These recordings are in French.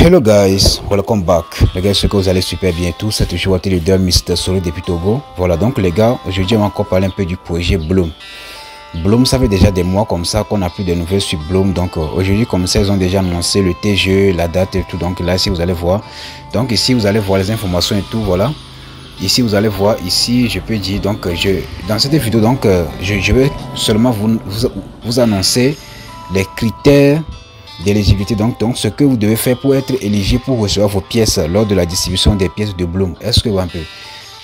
Hello guys, welcome back. Les gars, j'espère que vous allez super bien tous. C'est toujours votre leader Mr. Solo depuis Togo. Voilà donc les gars, aujourd'hui on va encore parler un peu du projet Bloom. Bloom, ça fait déjà des mois comme ça qu'on n'a plus de nouvelles sur Bloom. Donc aujourd'hui comme ça, ils ont déjà annoncé le TGE, la date et tout. Donc là ici vous allez voir. Donc ici vous allez voir les informations et tout. Voilà. Ici vous allez voir, ici je peux dire donc dans cette vidéo donc je vais seulement vous annoncer les critères d'éligibilité, donc ce que vous devez faire pour être éligible pour recevoir vos pièces lors de la distribution des pièces de Bloom. Est-ce que vous un peu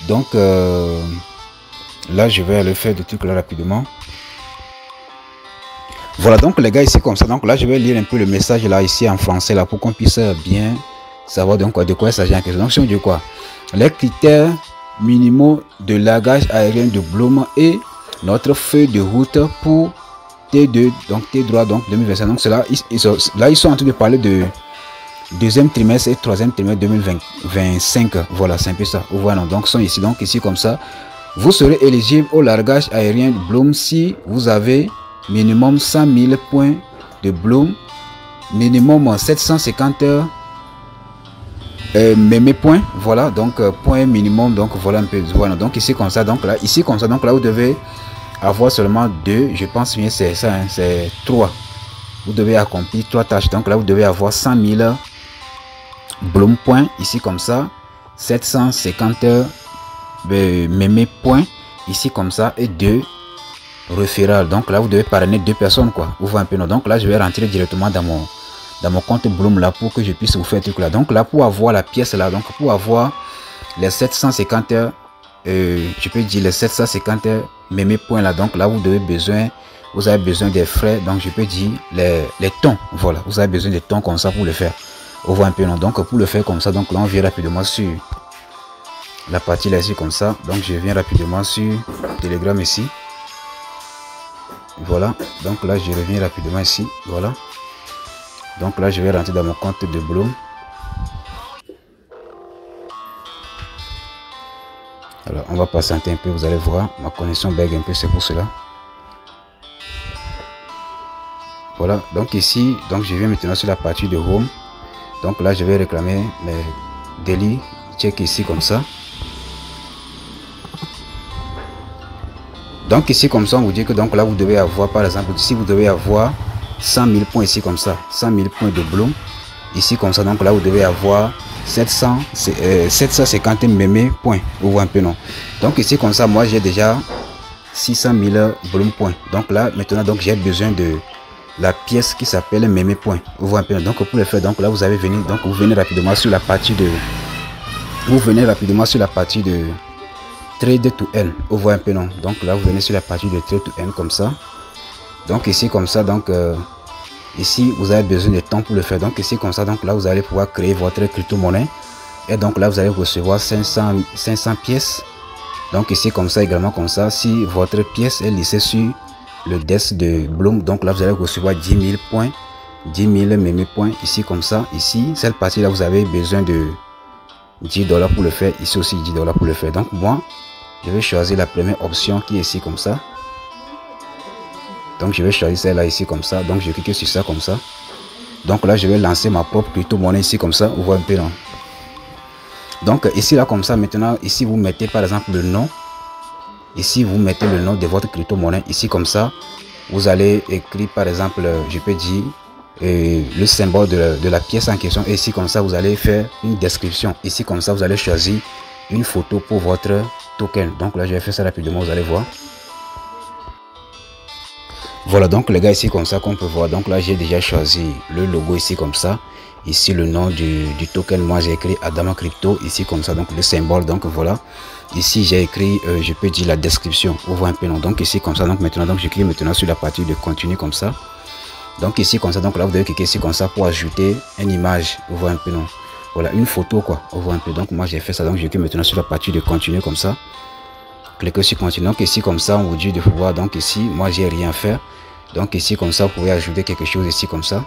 donc là je vais le faire de trucs là rapidement. Voilà donc les gars, ici comme ça, donc là je vais lire un peu le message là ici en français là pour qu'on puisse bien savoir donc de quoi il s'agit en question. Donc si on dit quoi, les critères minimaux de langage aérien de Bloom et notre feuille de route pour T2, donc T3, donc 2025. Donc là ils sont en train de parler de deuxième trimestre et troisième trimestre 2025. Voilà, c'est un peu ça. Voilà, donc sont ici, donc ici comme ça. Vous serez éligible au largage aérien de Bloom si vous avez minimum 100 000 points de Bloom, minimum 750 heures mes points. Voilà, donc point minimum, donc voilà un peu. Voilà, donc ici comme ça, donc là vous devez avoir seulement 2, je pense bien c'est ça, hein, c'est 3. Vous devez accomplir 3 tâches. Donc là vous devez avoir 100 000 Bloom points ici comme ça, 750 mémé points ici comme ça et 2 référals. Donc là vous devez parrainer 2 personnes quoi. Vous voyez un peu non. Donc là je vais rentrer directement dans mon compte Bloom là pour que je puisse vous faire truc là. Donc là pour avoir la pièce là, donc pour avoir les 750 je peux dire les 750 mémé points là, donc là vous avez besoin des frais, donc je peux dire les tons. Voilà, vous avez besoin des tons comme ça pour le faire. On voit un peu non. Donc pour le faire comme ça, donc là on vient rapidement sur la partie là ici comme ça. Donc je viens rapidement sur Telegram ici. Voilà, donc là je reviens rapidement ici. Voilà, donc là je vais rentrer dans mon compte de Bloom. Alors on va patienter un peu, vous allez voir, ma connexion bug un peu, c'est pour cela. Voilà, donc ici, donc je viens maintenant sur la partie de Home. Donc là je vais réclamer mes daily check ici comme ça. Donc ici comme ça on vous dit que donc là vous devez avoir, par exemple ici vous devez avoir 100 000 points ici comme ça, 100 000 points de Bloom ici comme ça. Donc là vous devez avoir 750 mémé points. Vous voyez un peu non. Donc ici comme ça moi j'ai déjà 600 000 Bloom points. Donc là maintenant donc j'ai besoin de la pièce qui s'appelle mémé points. Vous voyez un peu non. Donc pour le faire, donc là vous avez venu, donc vous venez rapidement sur la partie de trade to earn. Vous voyez un peu non. Donc là vous venez sur la partie de trade to earn comme ça. Donc ici comme ça, donc ici vous avez besoin de temps pour le faire. Donc ici comme ça, donc là vous allez pouvoir créer votre crypto-monnaie. Et donc là vous allez recevoir 500 pièces. Donc ici comme ça également comme ça, si votre pièce est listée sur le desk de Bloom, donc là vous allez recevoir 10 000 points, 10 000 mémé points ici comme ça. Ici cette partie là vous avez besoin de $10 pour le faire. Ici aussi $10 pour le faire. Donc moi je vais choisir la première option qui est ici comme ça. Donc je vais choisir celle là ici comme ça. Donc je clique sur ça comme ça. Donc là je vais lancer ma propre crypto monnaie ici comme ça. Vous voyez un peu non. Donc ici là comme ça, maintenant ici vous mettez par exemple le nom. Ici vous mettez le nom de votre crypto monnaie ici comme ça. Vous allez écrire par exemple, je peux dire le symbole de la pièce en question. Et ici comme ça vous allez faire une description. Ici comme ça vous allez choisir une photo pour votre token. Donc là je vais faire ça rapidement, vous allez voir. Voilà donc les gars, ici comme ça qu'on peut voir, donc là j'ai déjà choisi le logo ici comme ça. Ici le nom du token, moi j'ai écrit Adama Crypto ici comme ça, donc le symbole. Donc voilà, ici j'ai écrit je peux dire la description. Vous voyez un peu non. Donc ici comme ça, donc maintenant donc je clique maintenant sur la partie de continue comme ça. Donc ici comme ça, donc là vous devez cliquer ici comme ça pour ajouter une image. Vous voyez un peu non. Voilà, une photo quoi. Vous voyez un peu. Donc moi j'ai fait ça, donc je clique maintenant sur la partie de continue comme ça. Cliquez sur continue. Donc ici comme ça on vous dit de pouvoir, donc ici moi j'ai rien fait. Donc ici comme ça vous pouvez ajouter quelque chose ici comme ça.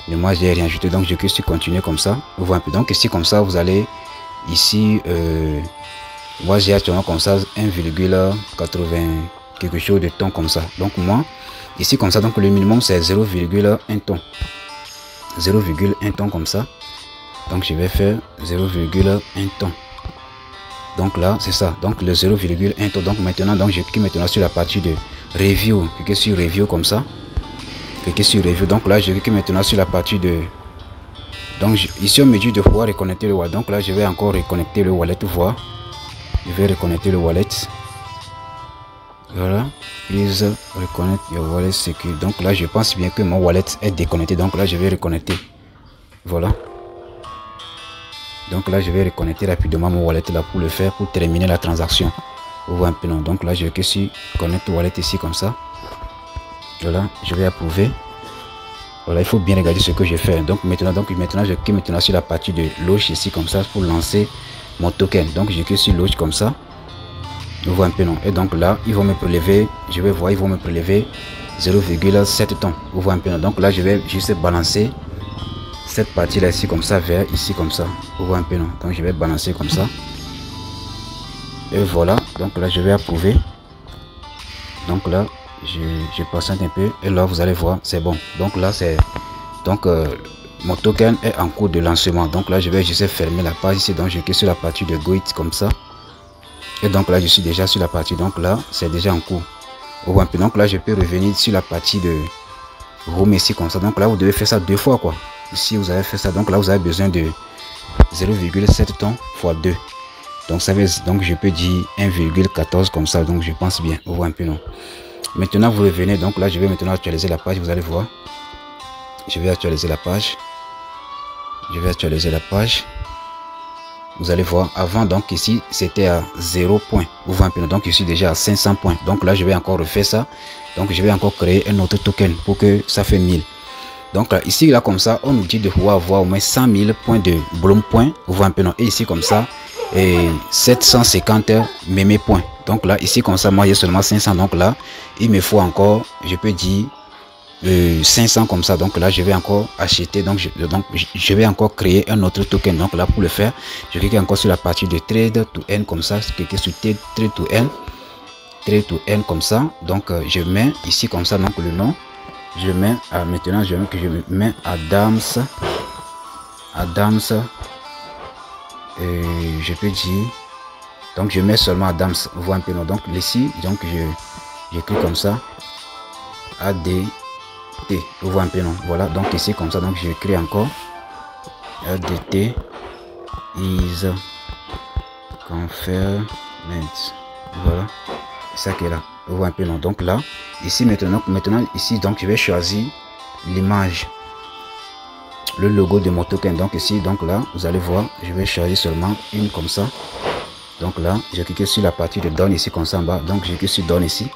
Mais moi j'ai rien ajouté, donc je clique sur continuer comme ça. Vous voyez un peu. Donc ici comme ça vous allez ici moi j'ai actuellement comme ça 1,80 quelque chose de ton comme ça. Donc moi ici comme ça, donc le minimum c'est 0,1 ton, 0,1 ton comme ça. Donc je vais faire 0,1 ton. Donc là c'est ça, donc le 0,1 ton. Donc maintenant, donc je clique maintenant sur la partie de review. Cliquez sur review comme ça. Cliquez sur review. Donc là je clique maintenant sur la partie de, donc ici on me dit de pouvoir reconnecter le wallet. Donc là je vais encore reconnecter le wallet. Voir, je vais reconnecter le wallet. Voilà, please reconnect your wallet secure. Donc là je pense bien que mon wallet est déconnecté. Donc là je vais reconnecter. Voilà. Donc là je vais reconnecter rapidement mon wallet là pour le faire, pour terminer la transaction. Vous voyez un peu non. Donc là je vais sur connect wallet ici comme ça. Voilà, je vais approuver. Voilà, il faut bien regarder ce que je fais. Donc maintenant je clique maintenant sur la partie de loge ici comme ça pour lancer mon token. Donc je clique sur loge comme ça. Vous voyez un peu non. Et donc là ils vont me prélever, je vais voir, ils vont me prélever 0,7 tonnes. Vous voyez un peu non. Donc là je vais juste balancer cette partie là ici comme ça vers ici comme ça. Vous voyez un peu non. Donc je vais balancer comme ça. Et voilà, donc là je vais approuver. Donc là je patiente un peu et là vous allez voir, c'est bon. Donc là c'est, donc mon token est en cours de lancement. Donc là je vais juste fermer la page ici. Donc je clique sur la partie de Go It comme ça. Et donc là je suis déjà sur la partie, donc là c'est déjà en cours. Vous voyez un peu. Donc là je peux revenir sur la partie de Room ici comme ça. Donc là vous devez faire ça 2 fois quoi. Ici vous avez fait ça, donc là vous avez besoin de 0,7 tonnes x 2. Donc ça veut, donc je peux dire 1,14 comme ça. Donc je pense bien. Vous voyez un peu non. Maintenant vous revenez. Donc là je vais maintenant actualiser la page. Vous allez voir. Je vais actualiser la page. Je vais actualiser la page. Vous allez voir. Avant donc ici c'était à 0 points. Vous voyez un peu non. Donc je suis déjà à 500 points. Donc là je vais encore refaire ça. Donc je vais encore créer un autre token pour que ça fait 1000. Donc là, ici là comme ça on nous dit de pouvoir avoir au moins 100 000 points de Bloom points. Vous voyez un peu non. Et ici comme ça et 750 mémé points. Donc là ici comme ça moi j'ai seulement 500. Donc là il me faut encore, je peux dire 500 comme ça. Donc là je vais encore acheter. Donc je vais encore créer un autre token. Donc là pour le faire je clique encore sur la partie de trade to earn comme ça. Je clique sur trade to earn. Trade to earn comme ça. Donc je mets ici comme ça donc le nom. Je mets à maintenant je mets Adams et je peux dire, donc je mets seulement Adams. Vous voyez un peu non. Donc ici donc je clique comme ça ADT. Vous voyez un peu non. Voilà, donc ici comme ça donc je crée encore ADT is confirmed. Voilà, c'est ça qui est là. Vous voyez un peu non. Donc là ici maintenant ici donc je vais choisir l'image, le logo de mon token. Donc ici donc là vous allez voir, je vais choisir seulement une comme ça. Donc là je clique sur la partie de Down ici comme ça en bas. Donc je clique sur Down ici.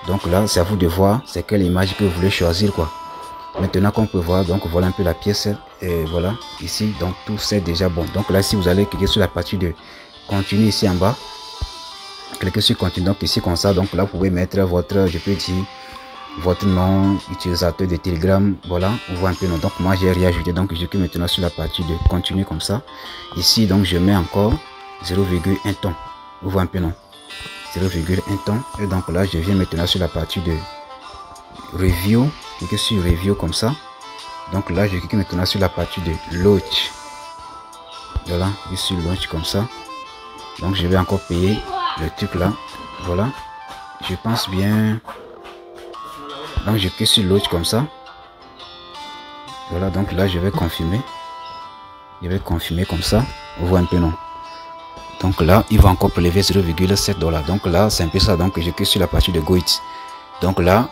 Donc là c'est à vous de voir c'est quelle image que vous voulez choisir quoi. Maintenant qu'on peut voir, donc voilà un peu la pièce et voilà ici donc tout c'est déjà bon. Donc là si vous allez cliquer sur la partie de continuer ici en bas, cliquez sur continue. Donc ici comme ça donc là vous pouvez mettre votre, je peux dire votre nom utilisateur de Telegram. Voilà, on voit un peu non. Donc moi j'ai réajouté, donc je clique maintenant sur la partie de continuer comme ça. Ici donc je mets encore 0,1 ton. Vous voyez un peu non, 0,1 ton. Et donc là je viens maintenant sur la partie de review. Cliquez sur review comme ça. Donc là je clique maintenant sur la partie de launch. Voilà, je suis launch comme ça. Donc je vais encore payer le truc là. Voilà, je pense bien. Donc je clique sur launch comme ça. Voilà, donc là je vais confirmer. Je vais confirmer comme ça. Vous voyez un peu non. Donc là il va encore prélever 0,7 $. Donc là c'est un peu ça. Donc je clique sur la partie de Go It. Donc là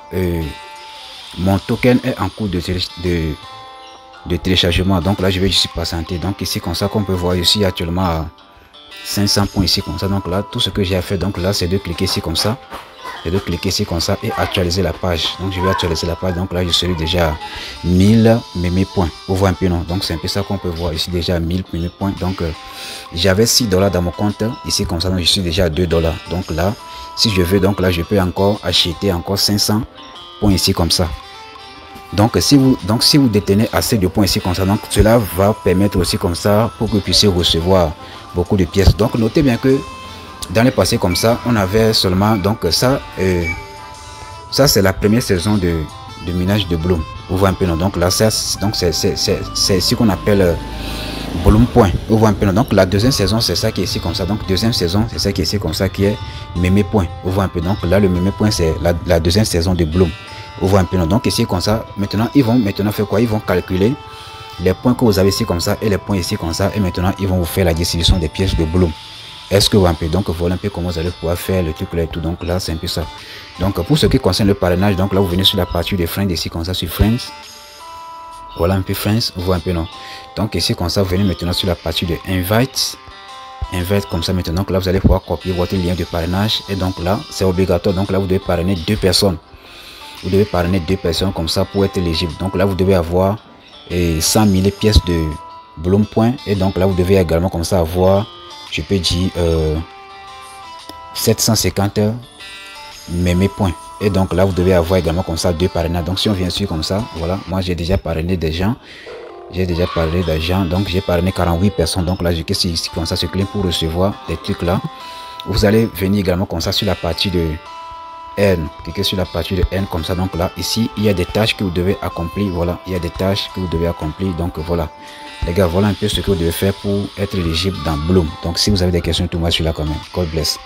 mon token est en cours de téléchargement. Donc là je vais juste patienter. Donc ici comme ça qu'on peut voir, je suis actuellement à 500 points ici comme ça. Donc là tout ce que j'ai à faire donc là c'est de cliquer ici comme ça. Et de cliquer ici comme ça et actualiser la page. Donc je vais actualiser la page. Donc là je suis déjà à 1000 mémé points. Vous voyez un peu non. Donc c'est un peu ça qu'on peut voir ici déjà à 1000 mémé points. Donc j'avais 6 $ dans mon compte ici comme ça. Donc je suis déjà à 2 $. Donc là si je veux, donc là je peux encore acheter encore 500 points ici comme ça. Donc si vous détenez assez de points ici comme ça, donc cela va permettre aussi comme ça pour que vous puissiez recevoir beaucoup de pièces. Donc notez bien que dans le passé comme ça on avait seulement donc ça ça c'est la première saison de minage de Bloom. Vous voyez un peu, non? Donc là, c'est ce qu'on appelle Bloom Point. Vous voyez un peu, non? Donc la deuxième saison, c'est ça qui est ici comme ça. Donc deuxième saison, c'est ça qui est ici comme ça, qui est Mémé Point. Vous voyez un peu, donc là, le Mémé Point, c'est la deuxième saison de Bloom. Vous voyez un peu, non? Donc ici comme ça, maintenant, ils vont faire quoi? Ils vont calculer les points que vous avez ici comme ça et les points ici comme ça. Et maintenant, ils vont vous faire la distribution des pièces de Bloom. Est-ce que vous voyez un peu? Donc voilà un peu comment vous allez pouvoir faire le truc là et tout. Donc là, c'est un peu ça. Donc pour ce qui concerne le parrainage, donc là, vous venez sur la partie de Friends ici comme ça, sur Friends. Voilà un peu Friends, vous voyez un peu, non? Donc ici comme ça, vous venez maintenant sur la partie de Invite comme ça maintenant. Donc là, vous allez pouvoir copier votre lien de parrainage. Et donc là, c'est obligatoire. Donc là, vous devez parrainer 2 personnes. Vous devez parrainer 2 personnes comme ça pour être éligible. Donc là, vous devez avoir 100 000 pièces de Bloom Point. Et donc là, vous devez également comme ça avoir, je peux dire, 750 Mémé Points. Et donc là, vous devez avoir également comme ça 2 parrainages. Donc si on vient sur comme ça, voilà, moi j'ai déjà parrainé des gens. Donc j'ai parrainé 48 personnes. Donc là, je clique ici comme ça, ce clic pour recevoir des trucs là. Vous allez venir également comme ça sur la partie de N. Cliquez sur la partie de N comme ça. Donc là, ici, il y a des tâches que vous devez accomplir. Voilà, il y a des tâches que vous devez accomplir. Donc voilà, les gars, voilà un peu ce que vous devez faire pour être éligible dans Bloom. Donc si vous avez des questions, tout moi, je suis là quand même. God bless.